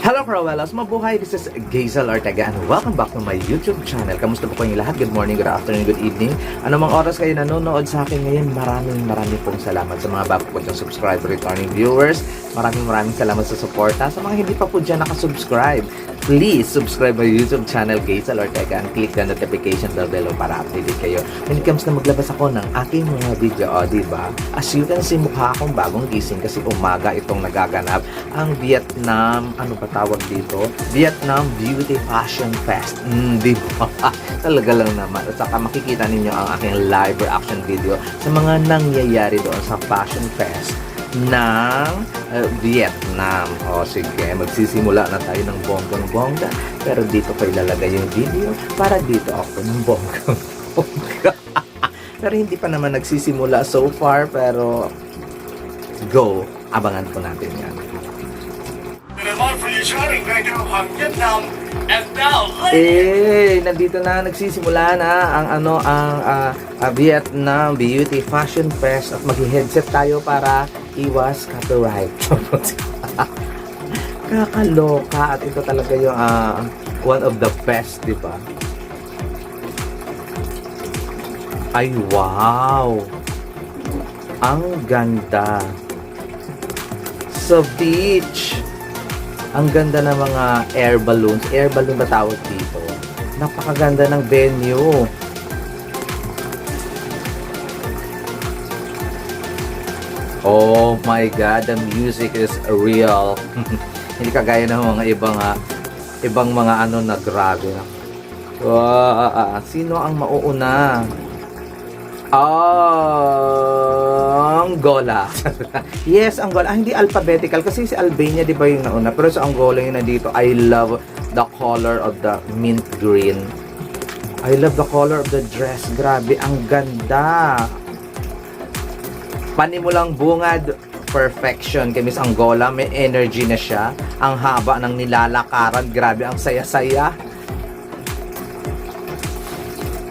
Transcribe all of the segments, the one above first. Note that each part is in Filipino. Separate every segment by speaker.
Speaker 1: Hello Crawellas! Mabuhay! This is Gazel Ortega and welcome back to my YouTube channel. Kamusta po kayong lahat? Good morning, good afternoon, good evening. Ano mang oras kayo nanonood sa akin ngayon, maraming pong salamat sa mga bago po dyan subscriber, returning viewers. Maraming salamat sa suporta. Sa mga hindi pa po dyan nakasubscribe, please subscribe my YouTube channel, Gazel Ortega, and click the notification bell below para updated kayo. When it comes na maglabas ako ng aking mga video, diba? As you can see, mukha akong bagong gising kasi umaga itong nagaganap ang Vietnam, ano ba tawag dito? Vietnam Beauty Fashion Fest. Diba? Talaga lang naman. At saka makikita ninyo ang aking live reaction video sa mga nangyayari doon sa Fashion Fest ng Vietnam. O sige, magsisimula na tayo ng bonggang-bongga. Pero dito ko ilalagay yung video para dito ako ng bonggang-bongga. Pero hindi pa naman nagsisimula so far, pero go, abangan po natin yan. Nandito na, nagsisimula na ang Vietnam Beauty Fashion Fest at mag-headset tayo para iwas copyright. Kakaloka at ito talaga yung one of the best, di ba? Ay, wow! Ang ganda! Sa beach! Ang ganda ng mga air balloons. Air balloon ba tawag dito? Napakaganda ng venue. Oh my God, the music is real. Hindi kagaya ng mga ibang mga na grabe na. Sino ang mauuna? Angola. Yes, Angola. Hindi alphabetical kasi si Albania di ba yung nauna. Pero sa Angola yung nandito. I love the color of the mint green. I love the color of the dress. Grabe, ang ganda. Panimulang bungad, perfection kay Miss Angola. May energy na siya. Ang haba ng nilalakaran. Grabe, ang saya-saya.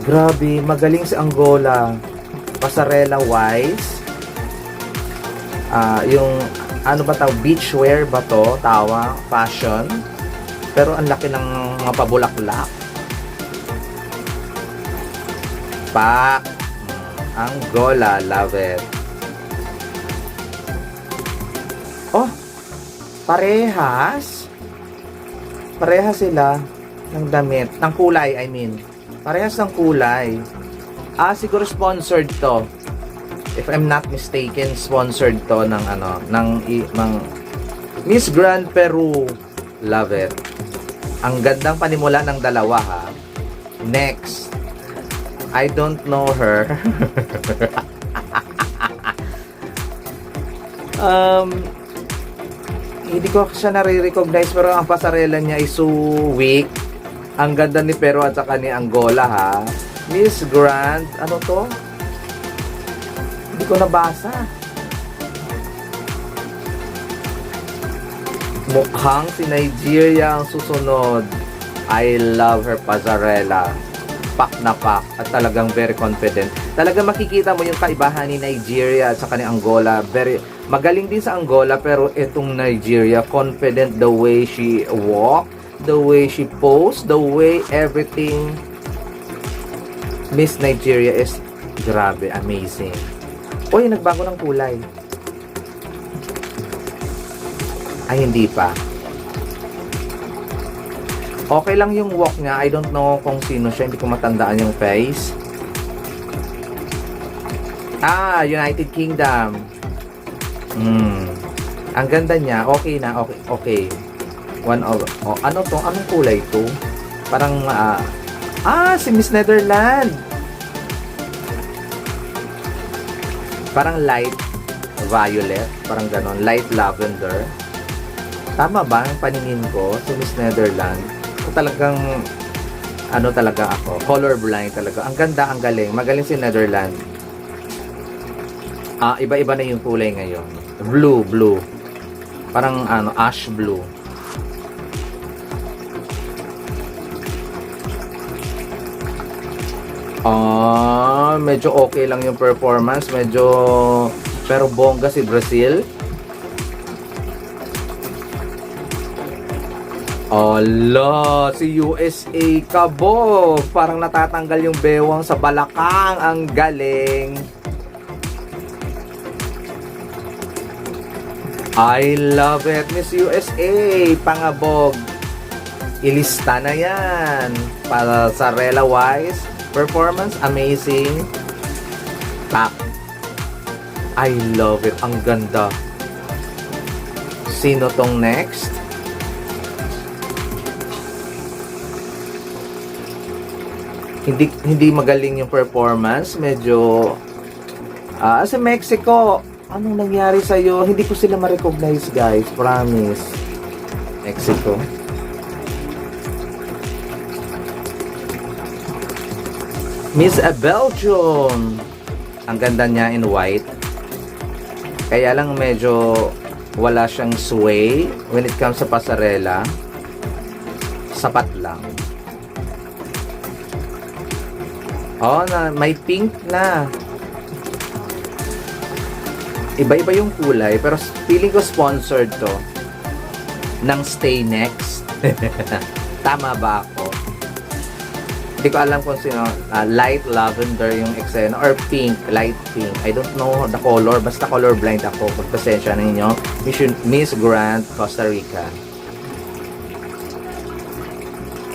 Speaker 1: Grabe, magaling si Angola. Pasarela wise. Yung ano ba tawag, beachwear ba to? Tawa, fashion. Pero ang laki ng mga pabulaklak. Pak. Angola, love it. Oh, parehas. Parehas sila ng damit, ng kulay, I mean. Parehas ng kulay. Siguro sponsored to. If I'm not mistaken, sponsored to ng Miss Grand Peru. Love it. Ang gandang panimula ng dalawa, ha. Next. I don't know her. Hindi ko siya nare-recognize pero ang pasarela niya ay so weak. Ang ganda ni Peru at saka ni Angola, ha. Miss Grand, ano to? Hindi ko nabasa. Mukhang si Nigeria ang susunod. I love her pasarela. Pak na pak at talagang very confident. Talagang makikita mo yung kaibahan ni Nigeria at saka ni Angola. Very magaling din sa Angola pero itong Nigeria, confident the way she walk, the way she pose, the way everything. Miss Nigeria is grabe, amazing. Uy, nagbago ng kulay. Ay, hindi pa. Okay lang yung walk niya. I don't know kung sino siya. Hindi ko matandaan yung face. United Kingdom. Ang ganda niya. Okay na. Okay. Ano to? Anong kulay to? Parang, si Miss Netherlands. Parang light violet. Parang ganon. Light lavender. Tama ba ang paningin ko? Si Miss Netherlands. Talagang talaga ako. Colorblind talaga. Ang ganda, ang galing. Magaling si Netherlands. Iba-iba na yung kulay ngayon. Blue. Parang ash blue. Medyo okay lang yung performance. Pero bongga si Brazil. Ala, si USA kabog. Parang natatanggal yung bewang sa balakang. Ang galing. I love it, Miss USA. Pangabog. Ilista na yan. Para sa Rela Wise. Performance, amazing. Top. I love it. Ang ganda. Sino tong next? Hindi magaling yung performance. Medyo sa Mexico, anong nangyari sa'yo? Hindi ko sila ma-recognize, guys. Promise. Mexico. Miss Belgium. Ang ganda niya in white. Kaya lang medyo wala siyang sway when it comes sa pasarela. Sapat lang. Oh, may pink na. Iba-iba yung kulay, pero feeling ko sponsored to ng Stay Next. Tama ba ako? Hindi ko alam kung sino. Light lavender yung eksena or pink, light pink. I don't know the color. Basta color blind ako. Pagpasensya ninyo. Miss Grand, Costa Rica.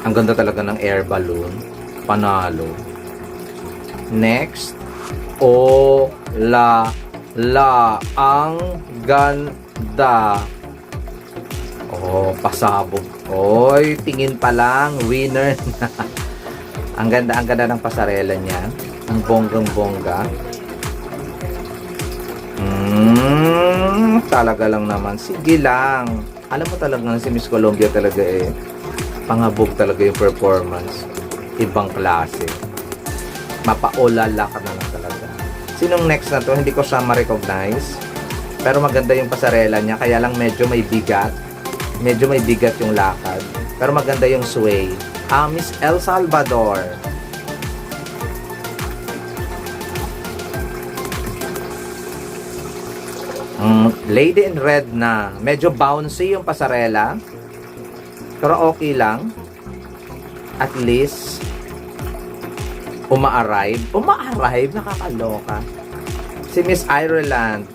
Speaker 1: Ang ganda talaga ng air balloon. Panalo. Next. Oh, la, ang ganda. Oh, pasabog. Oy, tingin pa lang. Winner na. Ang ganda ng pasarela niya. Ang bonggang-bongga. Talaga lang naman. Sige lang. Alam mo talaga si Miss Colombia talaga pangabog talaga yung performance. Ibang klase. Mapaolala ka na lang talaga. Sinong next na to? Hindi ko siya ma-recognize. Pero maganda yung pasarela niya. Kaya lang medyo may bigat. Medyo may bigat yung lakad. Pero maganda yung sway. Miss El Salvador. Lady in Red na. Medyo bouncy yung pasarela. Pero okay lang. At least, uma-arrive, nakakaloka. Si Miss Ireland.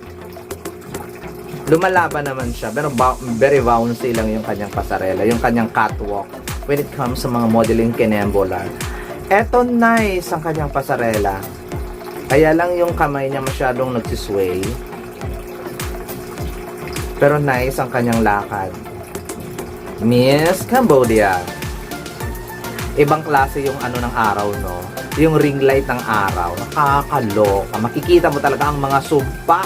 Speaker 1: Lumalaban naman siya. Pero very bouncy lang yung kanyang pasarela. Yung kanyang catwalk. When it comes sa mga modeling kinembola. Eto nice ang kanyang pasarela. Kaya lang yung kamay niya masyadong nagsisway. Pero nice ang kanyang lakad. Miss Cambodia. Ibang klase yung ano ng araw, no? Yung ring light ng araw. Nakakaloka. Makikita mo talaga ang mga sumpa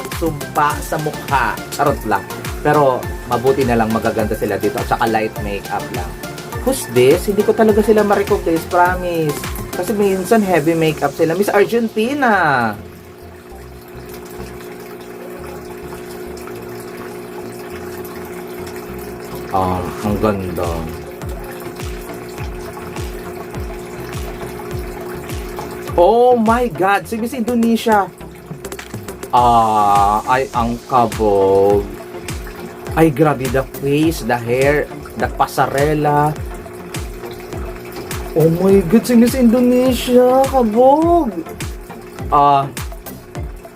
Speaker 1: sa mukha. Charot lang. Pero mabuti na lang magaganda sila dito. At saka light makeup lang. Who's this? Hindi ko talaga sila ma-recognize, promise. Kasi minsan heavy makeup sila. Miss Argentina. Ang ganda. Oh my God! Si Miss Indonesia. Ay, ang kabog. Ay, grabe. The face, the hair, the pasarela. Oh my God, si Miss Indonesia, kabog.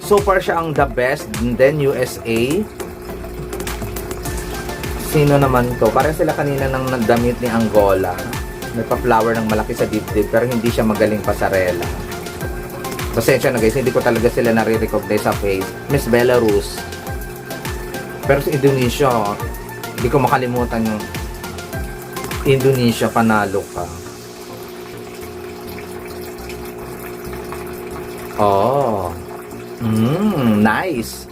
Speaker 1: So far siya ang the best. And then USA. Sino naman to? Parang sila kanina ng damit ni Angola. Nagpa-flower ng malaki sa dibdib pero hindi siya magaling pasarela. Pasensya na guys, hindi ko talaga sila nare-recognize sa face. Miss Belarus. Pero sa Indonesia, hindi ko makalimutan yung Indonesia, panalo ka. Oh. Nice.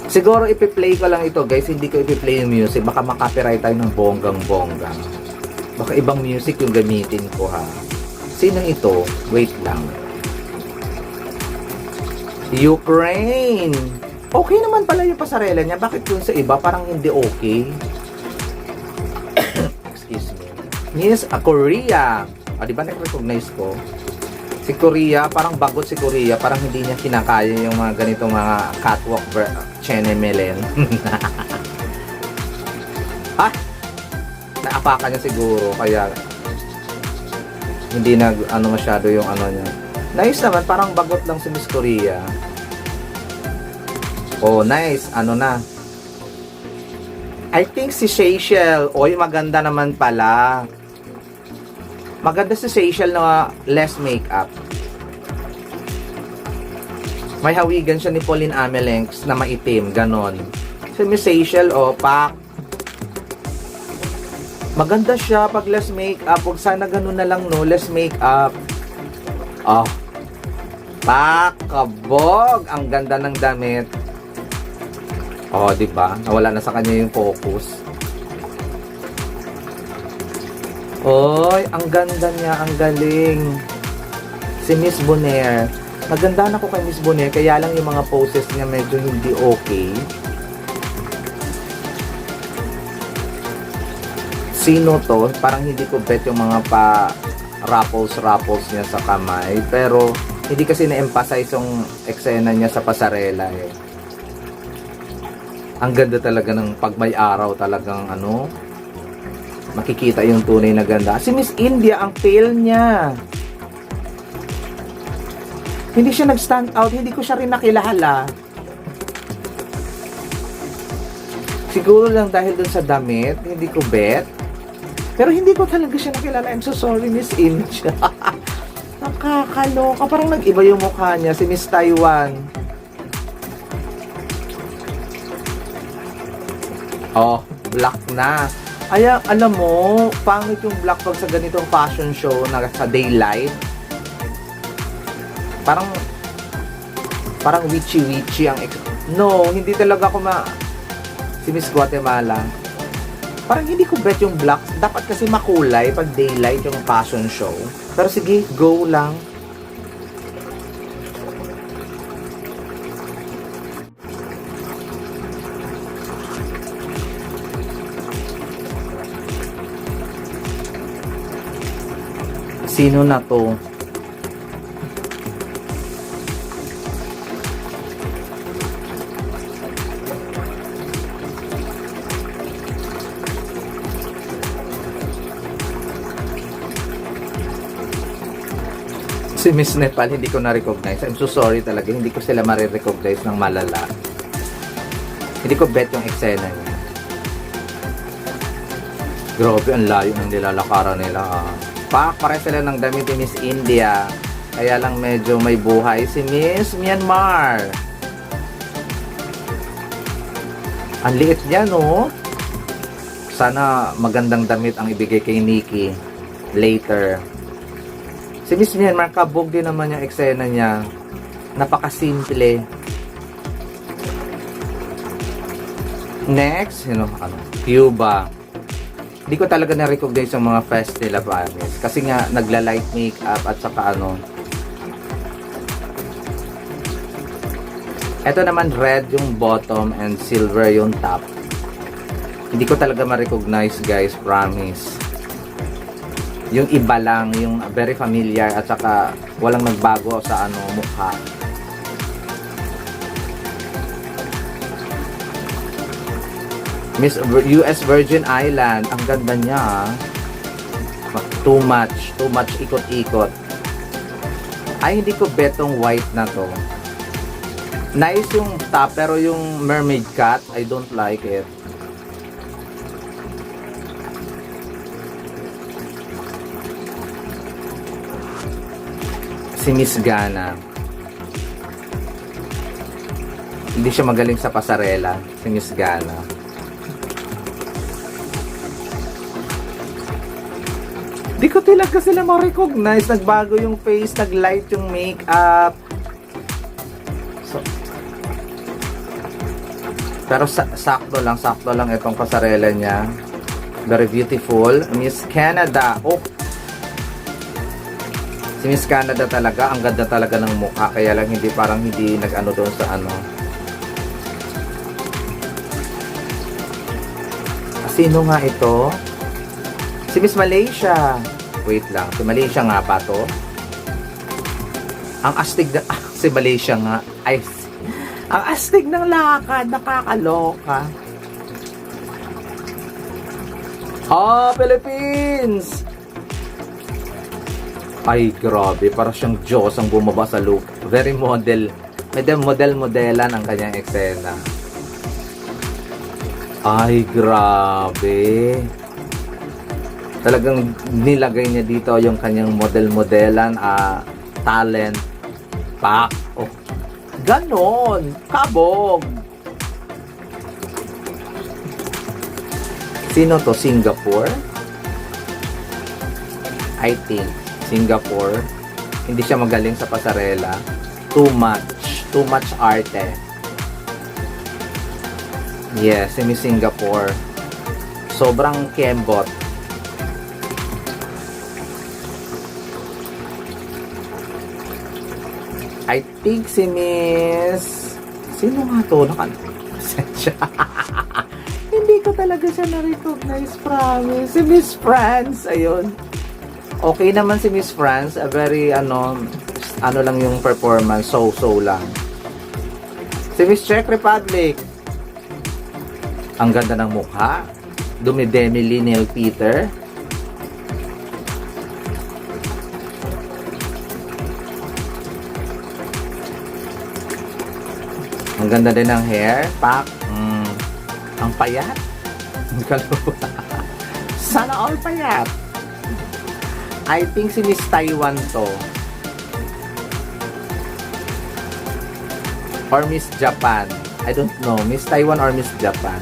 Speaker 1: Siguro ipi-play ko lang ito guys, hindi ko ipi-play yung music. Baka makapiright tayo ng bonggang-bongga. Baka ibang music yung gamitin ko ha. Sino ito? Wait lang. Ukraine. Okay naman pala yung pasarela niya. Bakit dun sa iba parang hindi okay? Excuse me. Miss Korea. Di ba na-recognize ko? Si Korea, parang bagot si Korea. Parang hindi niya kinakaya yung mga ganitong mga catwalk chenemelen. Ah! Naapakan niya siguro, kaya hindi masyado yung ano niya. Nice naman, parang bagot lang si Miss Korea. Oh, nice. Ano na? I think si Seychelles. Oy, maganda naman pala. Maganda si Seychelles na less makeup. May hawigan siya ni Pauline Amelinx na maitim, ganon. Si Miss Seychelles, pak. Maganda siya pag less makeup. Huwag sana ganun na lang, no? Less makeup. Oh. Pak, kabog. Ang ganda ng damit. Oh, di ba? Nawala na sa kanya yung focus. Oy, ang ganda niya, ang galing. Si Miss Bonaire. Nagandaan ako kay Miss Bonaire, kaya lang yung mga poses niya medyo hindi okay. Sino to? Parang hindi ko bet yung mga raffles niya sa kamay. Pero, hindi kasi na-emphasize yung eksena niya sa pasarela eh. Ang ganda talaga ng pag may araw talagang makikita yung tunay na ganda. Si Miss India, ang pale niya. Hindi siya nag-stand out. Hindi ko siya rin nakilala. Siguro lang dahil dun sa damit, hindi ko bet. Pero hindi ko talaga siya nakilala. I'm so sorry, Miss India. Nakakaloka. Parang nag-iba yung mukha niya. Si Miss Taiwan. Oh, black na. Ay, alam mo, pangit yung black pag sa ganitong fashion show na sa daylight. Parang witchy ang no, hindi talaga ako si Miss Guatemala. Parang hindi ko bet yung black. Dapat kasi makulay pag daylight yung fashion show. Pero sige, go lang. Sino na to? Si Miss Nepal, hindi ko na-recognize. I'm so sorry talaga. Hindi ko sila ma-recognize ng malala. Hindi ko bet yung eksena niya. Grabe, ang layo ng nilalakaran nila. Pare sila ng damit ni Miss India. Kaya lang medyo may buhay si Miss Myanmar. Ang liit niya, no? Sana magandang damit ang ibigay kay Nikki later. Si Miss Myanmar, kabog din naman yung eksena niya. Napakasimple. Next, Cuba. Hindi ko talaga na-recognize yung mga fest nila, promise. Kasi nga, nagla-light makeup at saka Ito naman, red yung bottom and silver yung top. Hindi ko talaga ma-recognize, guys, promise. Yung iba lang, yung very familiar at saka walang nagbago sa mukha. Miss US Virgin Island, ang ganda niya. Too much ikot-ikot. Ay, hindi ko bet tong white na to. Nice yung top, pero yung mermaid cut, I don't like it. Si Miss Gana. Hindi siya magaling sa pasarela. Si Miss Gana. Di ko talaga sila ma-recognize. Nagbago yung face, nag-light yung makeup. Pero sakto lang itong pasarela niya. Very beautiful. Miss Canada. Oh! Si Miss Canada talaga, ang ganda talaga ng mukha, kaya lang hindi nag-ano doon sa Sino nga ito? Si Miss Malaysia. Wait lang, si Malaysia nga pa to. Ang astig na, si Malaysia nga. Ay, ang astig ng lakad, nakakaloka. Philippines! Ay, grabe. Para siyang Diyos ang bumaba sa loop. Very model. Model-modelan ang kanyang eksena. Ay, grabe. Talagang nilagay niya dito yung kanyang model-modelan, talent, pack. Oh, ganon. Kabog. Sino to? Singapore? I think. Singapore. Hindi siya magaling sa pasarela. Too much arte. Yes, si Miss Singapore. Sobrang kembot. I think si Miss... Sino nga to? Hindi ko talaga siya na-recognize, promise. Si Miss France, ayun. Okay naman si Miss France. A very, ano lang yung performance. So lang. Si Miss Czech Republic. Ang ganda ng mukha. Dumidemi Neil Peter. Ang ganda din ng hair. Pak. Ang payat. Sana all payat. I think si Miss Taiwan to. Or Miss Japan. I don't know. Miss Taiwan or Miss Japan.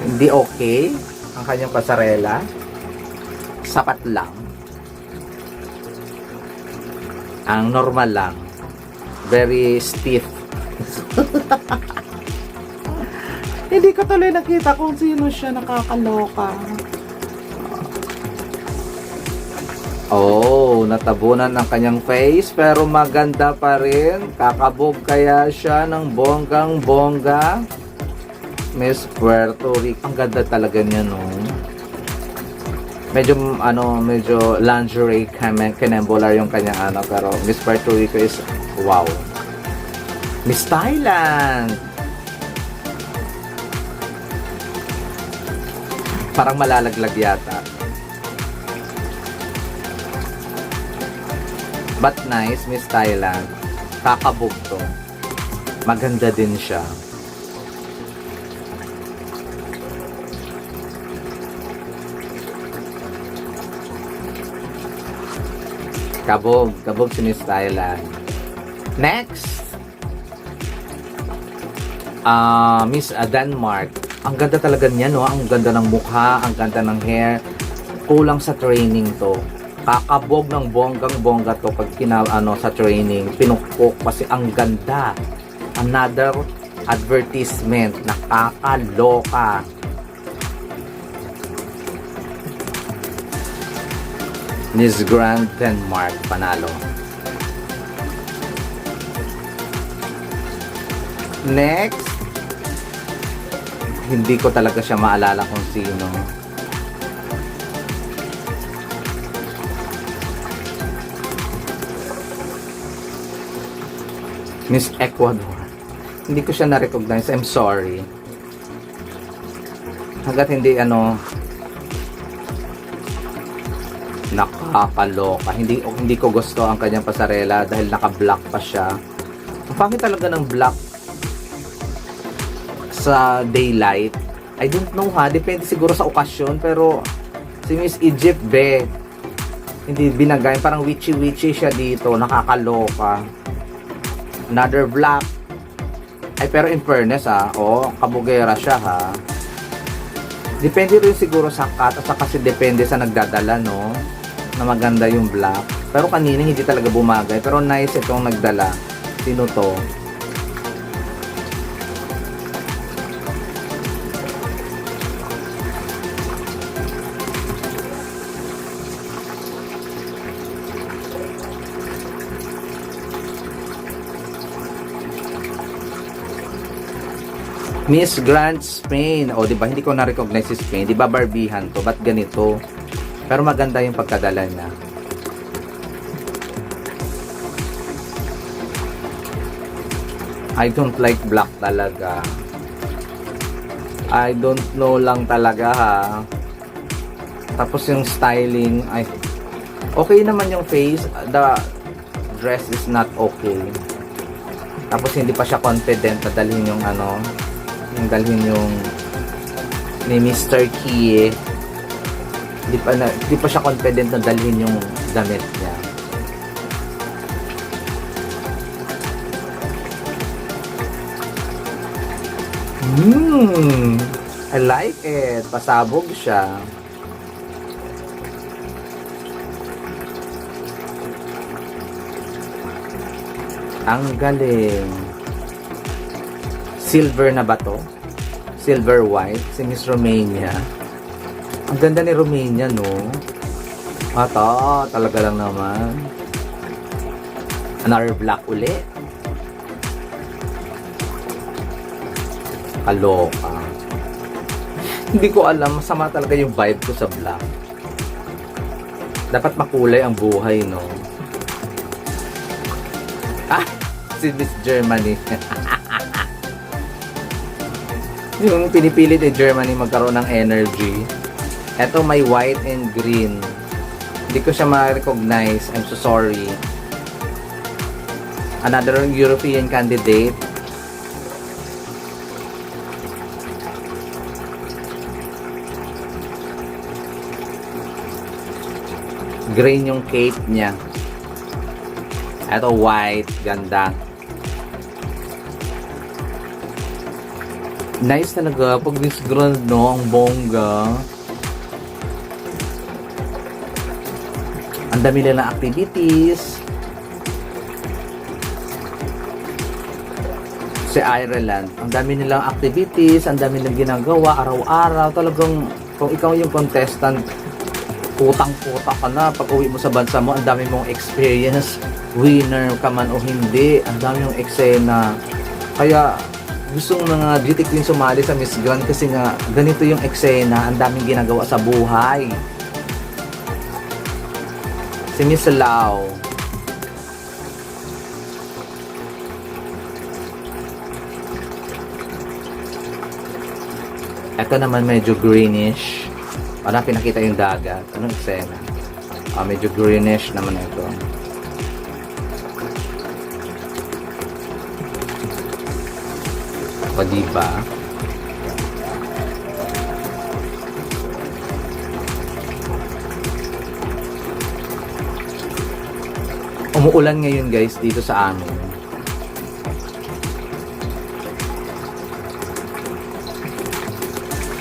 Speaker 1: Hindi okay ang kanyang pasarela. Sapat lang. Ang normal lang. Very stiff. Hindi ko tuloy nakita kung sino siya, nakakaloka. Oh, natabunan ang kanyang face pero maganda pa rin. Kakabog kaya siya ng bonggang-bongga. Miss Puerto Rico. Ang ganda talaga niya, no? Medyo lingerie kinembolar yung kanyang pero Miss Puerto Rico is wow. Miss Thailand. Parang malalaglag yata. But nice, Miss Thailand. Kakabog to. Maganda din siya. Kabog si Miss Thailand. Next. Miss Denmark. Ang ganda talaga niya, no? Ang ganda ng mukha, ang ganda ng hair. Kulang sa training to. Kakabog ng bonggang-bongga to pag sa training. Pinukpok kasi ang ganda. Another advertisement. Nakakaloka. Miss Grand Denmark, panalo. Next. Hindi ko talaga siya maalala kung sino. Miss Ecuador. Hindi ko siya na-recognize. I'm sorry. Hanggat hindi nakakaloka. Hindi ko gusto ang kanyang pasarela dahil naka-black pa siya. Ang pangit talaga ng black sa daylight. I don't know depende siguro sa okasyon, pero si Miss Egypt hindi binagay, parang witchy siya dito, nakakaloka. Another black. Ay pero in fairness kabugera siya Depende rin siguro sa cut at kasi depende sa nagdadala, no, na maganda yung black. Pero kanina hindi talaga bumagay, pero nice itong nagdala. Sino to? Miss Grand Spain. O, diba? Hindi ko na-recognize si Spain. Diba Barbihan to? Ba't ganito? Pero maganda yung pagkadala niya. I don't like black talaga. I don't know lang talaga Tapos yung styling, ay, okay naman yung face. The dress is not okay. Tapos hindi pa siya confident na dalhin yung ano, yung dalhin yung ni Mr. Kie. Hindi pa siya confident na dalhin yung damit niya. I like it. Pasabog siya. Ang galing. Silver na ba to? Silver white. Si Miss Romania. Ang ganda ni Romania, no? Ata, talaga lang naman. Another black ulit. Kaloka. Hindi ko alam, masama talaga yung vibe ko sa black. Dapat makulay ang buhay, no? Ah, si Miss Germany. Yung pinipilit ni Germany magkaroon ng energy. Eto may white and green. Hindi ko siya ma-recognize. I'm so sorry. Another European candidate. Green yung cape niya. Eto white. Ganda. Nice talaga. Pag this girl, no? Ang bongga. Ang dami nila activities. Sa Ireland. Ang dami nilang activities. Ang dami nilang ginagawa. Araw-araw. Talagang kung ikaw yung contestant, putang-puta ka na pag uwi mo sa bansa mo, ang dami mong experience, winner ka man o hindi, ang dami mong eksena. Kaya gustong mga beauty queen sumali sa Miss Grand kasi nga ganito yung eksena, ang daming ginagawa sa buhay. Si Miss Lau, eto naman medyo greenish. Para pinakita yung dagat. Anong eksena? Medyo greenish naman ito. O diba? Umuulan ngayon guys dito sa amin.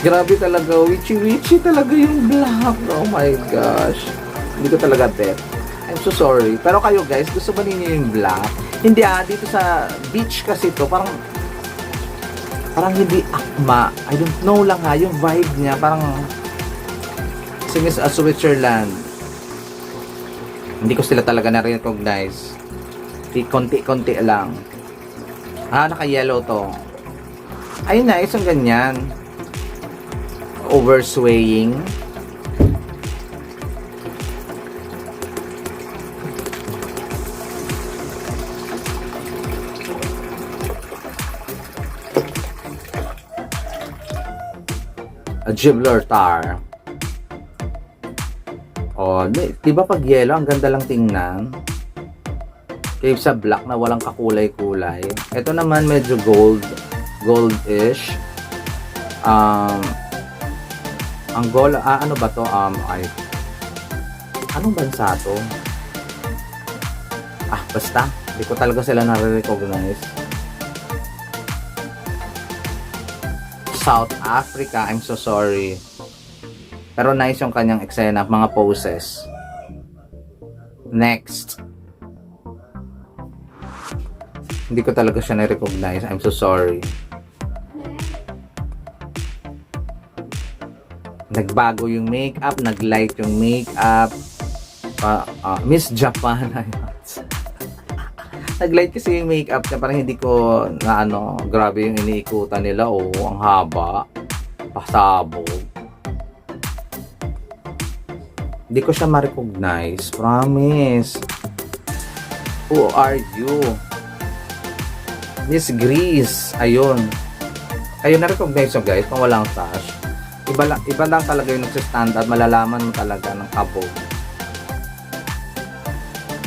Speaker 1: Grabe talaga, witchy talaga yung black. Oh my gosh. Hindi ko talaga bet. I'm so sorry. Pero kayo guys, gusto ba ninyo yung black? Hindi dito sa beach kasi to parang hindi akma. I don't know lang yung vibe niya. Parang si Miss Switzerland. Hindi ko sila talaga na-recognize. Konti-konti lang. Naka-yellow to. Ay, nice ang ganyan. Overswaying. A Gibraltar. Diba pag yellow, ang ganda lang tingnan. Kaya sa black na walang kakulay-kulay. Ito naman medyo goldish. Angola, ano ba to? Anong bansa to? Basta. Hindi ko talaga sila na-recognize. South Africa, I'm so sorry. Pero nice yung kanyang eksena, mga poses. Next. Hindi ko talaga siya na-recognize. I'm so sorry. Nagbago yung makeup, naglight yung makeup. Miss Japan. Naglight kasi yung makeup niya, parang hindi ko na grabe yung iniikutan nila. Ang haba. Pasabog. Hindi ko siya ma-recognize. Promise. Who are you? Miss Greece. Ayun. Ayun, na-recognize nyo guys, kung walang sash. Iba lang talaga yung nagsistand out. Malalaman mo talaga ng kabog.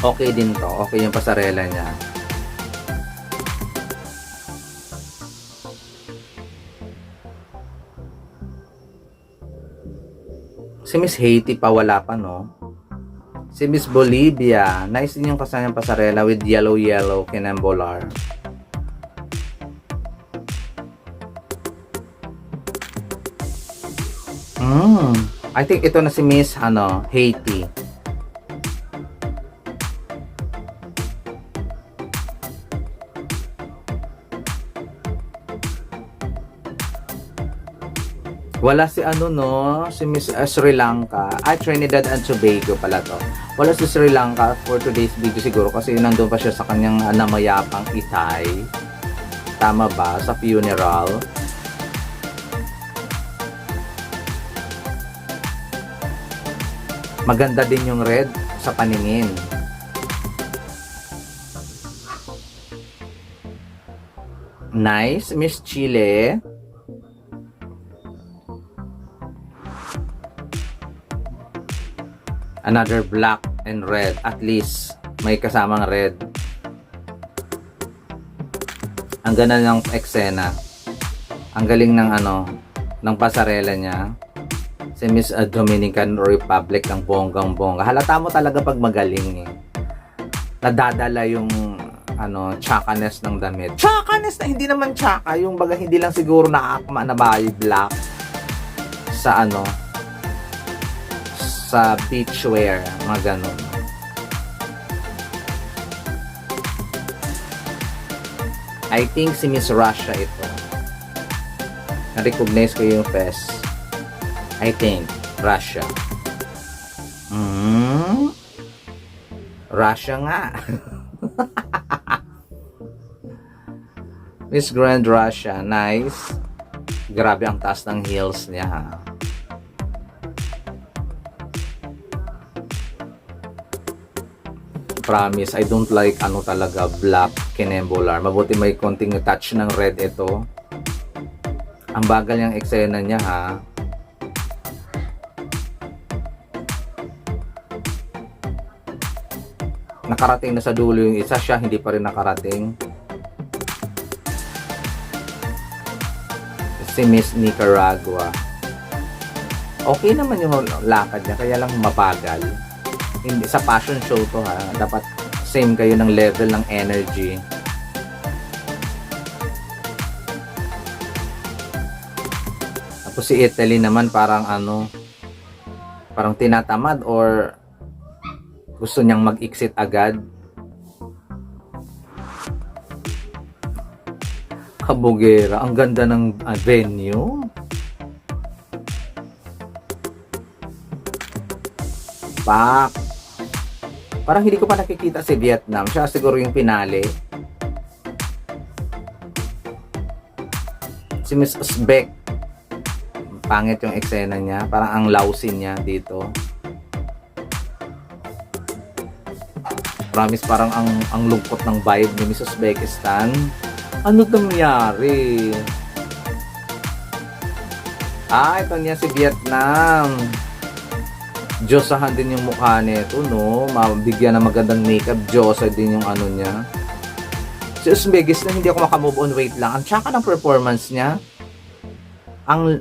Speaker 1: Okay din to. Okay yung pasarela niya. Si Miss Haiti pa wala pa, no? Si Miss Bolivia. Nice din yung kasanyang pasarela with yellow kinembolar. I think ito na si Miss Haiti. Wala si si Miss Sri Lanka. Trinidad and Tobago pala to. Wala si Sri Lanka for today's video siguro kasi nandun pa siya sa kanyang namayapang itay. Tama ba? Sa funeral. Maganda din yung red sa paningin. Nice, Miss Chile. Another black and red. At least may kasamang red. Ang ganda ng eksena. Ang galing ng ng pasarela niya. Si Miss Dominican Republic ng bonggang-bongga. Halata mo talaga pag magaling eh. Nadadala yung chakaness ng damit. Chakaness na hindi naman chaka, yung baga hindi lang siguro naakma na bahay black sa sa beachwear, mga ganun. I think si Miss Russia ito. Na-recognize ko yung face. I think Russia. Russia nga. Miss Grand Russia, nice. Grabe ang taas ng heels niya, ha. Promise, I don't like talaga black kinembolar. Mabuti may konting touch ng red ito. Ang bagal niyang eksena niya, ha. Nakarating na sa dulo yung isa, siya hindi pa rin nakarating. Si Miss Nicaragua. Okay naman yung lakad niya, kaya lang mabagal. Hindi sa fashion show to, ha. Dapat same kayo ng level ng energy. Tapos si Italy naman parang parang tinatamad or gusto niyang mag-exit agad. Kabugera. Ang ganda ng venue. Pak. Parang hindi ko pa nakikita si Vietnam. Siya siguro yung pinali. Si Miss Uzbek. Pangit yung eksena niya. Parang ang lousy niya dito. Promise, parang ang lungkot ng vibe ni Miss Uzbekistan. Ano nangyari? Ito niya si Vietnam. Diyosahan din yung mukha nito, no? Mabigyan ng magandang makeup. Diyosa din yung niya. Si Uzbekistan, hindi ako makamove on. Wait lang. Ang tsaka ng performance niya. Ang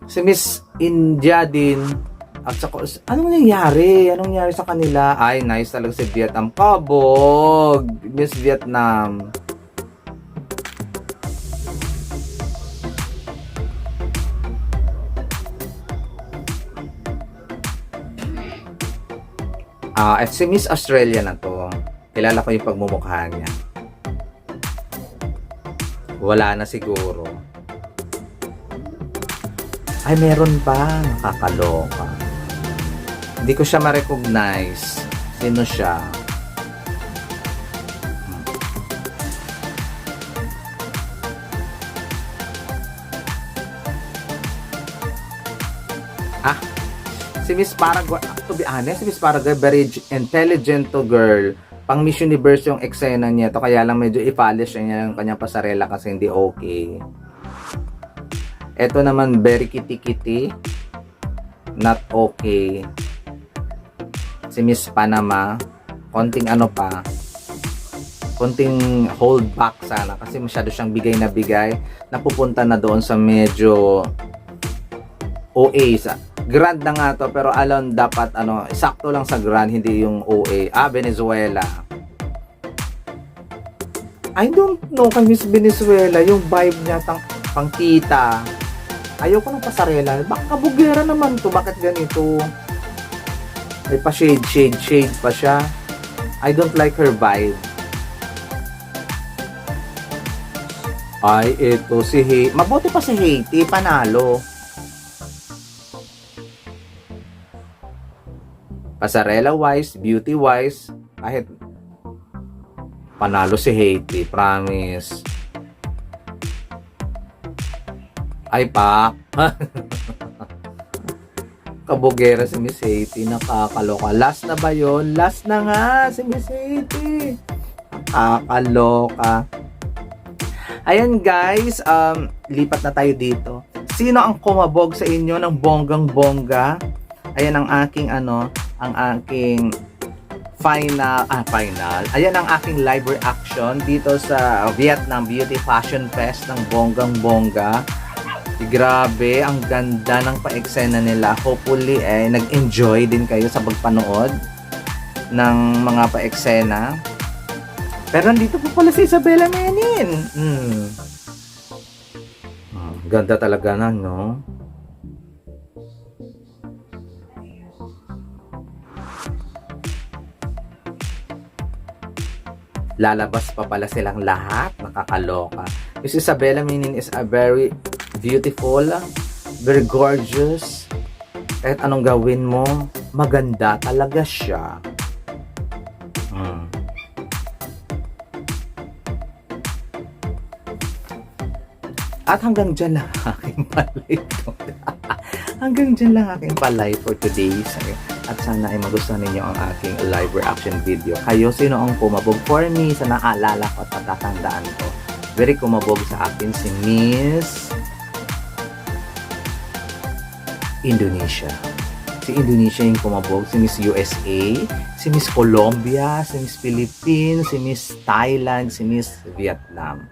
Speaker 1: si Miss India din. At saka, anong nangyari? Anong nangyari sa kanila? Ay, nice talaga si Vietnam. Kabog! Miss Vietnam. At si Miss Australia na to. Kilala ko yung pagmumukha niya. Wala na siguro. Ay, meron pa. Nakakaloka. Hindi ko siya ma-recognize. Sino siya? Si Miss Paraguay, to be honest, si Miss Paraguay, very intelligent to girl. Pang Miss Universe yung eksena niya to, kaya lang medyo i-polish niya yung kanyang pasarela kasi hindi okay. Ito naman very kitty-kitty, not okay. Si Miss Panama, konting ano pa, konting hold back sana kasi masyado siyang bigay na bigay, napupunta na doon sa medyo OA. Sa grand na nga to, pero alam dapat ano, sakto lang sa grand, hindi yung OA. Venezuela. I don't know kay Miss Venezuela, yung vibe niya pang kita. Ayoko ng pasarela. Baka kabugera naman to, bakit ganito? May pa shade pa siya. I don't like her vibe. Ay, ito si Haiti. Mabuti pa si Haiti, panalo. Pasarela wise, beauty wise, kahit panalo si Haiti, promise. Ay pa. Kabugera si Miss Haiti, nakakaloka. Last na ba yon? Last na nga si Miss Haiti. Nakakaloka. Ayan guys, lipat na tayo dito. Sino ang kumabog sa inyo ng bonggang-bongga? Ayan ang aking ang aking final. Ayan ang aking live reaction dito sa Vietnam Beauty Fashion Fest ng bonggang-bongga. Grabe, ang ganda ng pa-eksena nila. Hopefully, nag-enjoy din kayo sa pagpanood ng mga pa-eksena. Pero nandito po pala si Isabela Menin. Ganda talaga na, no? Lalabas pa pala silang lahat. Nakakaloka. Si Isabela Menin is a very beautiful, very gorgeous. Kahit anong gawin mo, maganda talaga siya. At hanggang dyan lang aking palay hanggang dyan lang aking palay for today. At sana ay magustuhan ninyo ang aking live reaction video. Kayo, sino ang kumabog? For me, sa naalala ko at natatandaan ko, very kumabog sa akin si Miss Indonesia. Si Indonesia yung kumabog, si Miss USA, si Miss Colombia, si Miss Philippines, si Miss Thailand, si Miss Vietnam.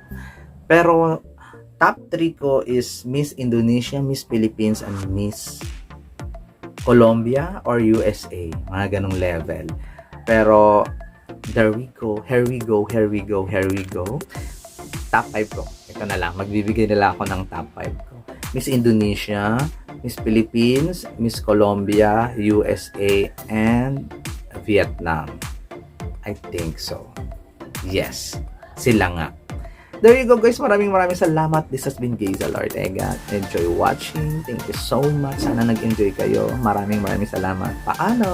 Speaker 1: Pero top 3 ko is Miss Indonesia, Miss Philippines, and Miss Colombia or USA. Mga ganong level. Pero, here we go. Top 5 ko. Ito na lang. Magbibigay nila ako ng top 5 ko. Miss Indonesia, Miss Philippines, Miss Colombia, USA, and Vietnam. I think so. Yes. Sila nga. There you go guys. Maraming salamat. This has been Gazel Ortega. Enjoy watching. Thank you so much. Sana nag-enjoy kayo. Maraming salamat. Paano?